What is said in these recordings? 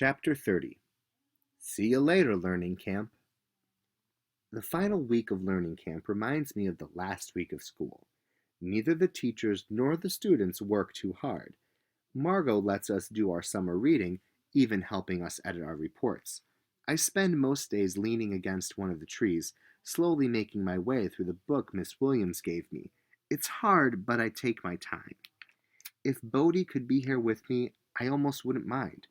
Chapter 30. See you later, Learning Camp. The final week of Learning Camp reminds me of the last week of school. Neither the teachers nor the students work too hard. Margot lets us do our summer reading, even helping us edit our reports. I spend most days leaning against one of the trees, slowly making my way through the book Miss Williams gave me. It's hard, but I take my time. If Bodhi could be here with me, I almost wouldn't mind.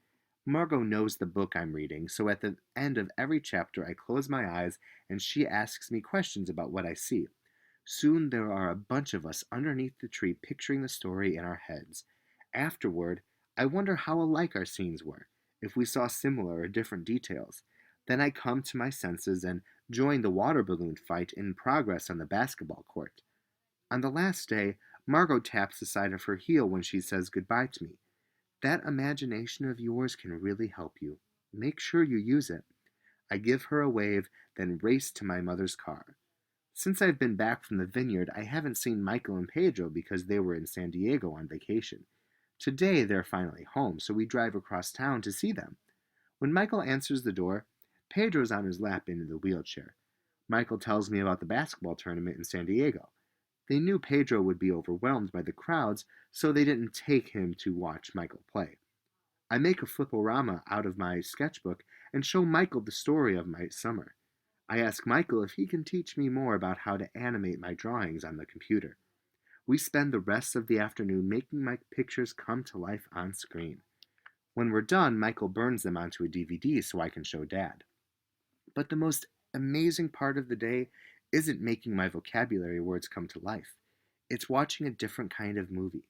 Margot knows the book I'm reading, so at the end of every chapter I close my eyes and she asks me questions about what I see. Soon there are a bunch of us underneath the tree picturing the story in our heads. Afterward, I wonder how alike our scenes were, if we saw similar or different details. Then I come to my senses and join the water balloon fight in progress on the basketball court. On the last day, Margot taps the side of her heel when she says goodbye to me. That imagination of yours can really help you. Make sure you use it. I give her a wave, then race to my mother's car. Since I've been back from the vineyard, I haven't seen Michael and Pedro because they were in San Diego on vacation. Today they're finally home, so we drive across town to see them. When Michael answers the door, Pedro's on his lap in the wheelchair. Michael tells me about the basketball tournament in San Diego. They knew Pedro would be overwhelmed by the crowds, so they didn't take him to watch Michael play. I make a fliporama out of my sketchbook and show Michael the story of my summer. I ask Michael if he can teach me more about how to animate my drawings on the computer. We spend the rest of the afternoon making my pictures come to life on screen. When we're done, Michael burns them onto a DVD so I can show Dad. But the most amazing part of the day isn't making my vocabulary words come to life. It's watching a different kind of movie.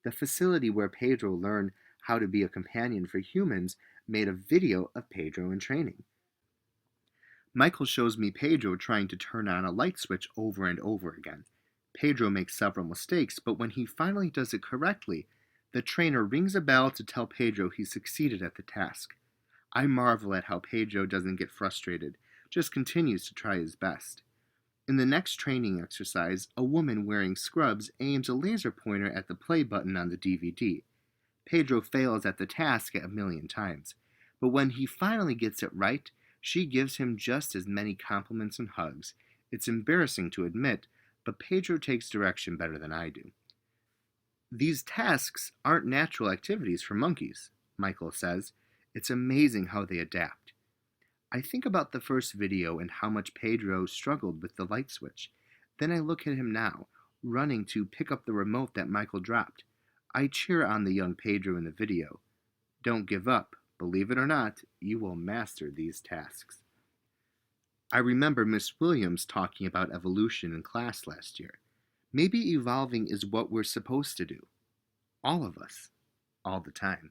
The facility where Pedro learned how to be a companion for humans made a video of Pedro in training. Michael shows me Pedro trying to turn on a light switch over and over again. Pedro makes several mistakes, but when he finally does it correctly, the trainer rings a bell to tell Pedro he succeeded at the task. I marvel at how Pedro doesn't get frustrated, just continues to try his best. In the next training exercise, a woman wearing scrubs aims a laser pointer at the play button on the DVD. Pedro fails at the task a million times, but when he finally gets it right, she gives him just as many compliments and hugs. It's embarrassing to admit, but Pedro takes direction better than I do. These tasks aren't natural activities for monkeys, Michael says. It's amazing how they adapt. I think about the first video and how much Pedro struggled with the light switch. Then I look at him now, running to pick up the remote that Michael dropped. I cheer on the young Pedro in the video. Don't give up. Believe it or not, you will master these tasks. I remember Miss Williams talking about evolution in class last year. Maybe evolving is what we're supposed to do. All of us. All the time.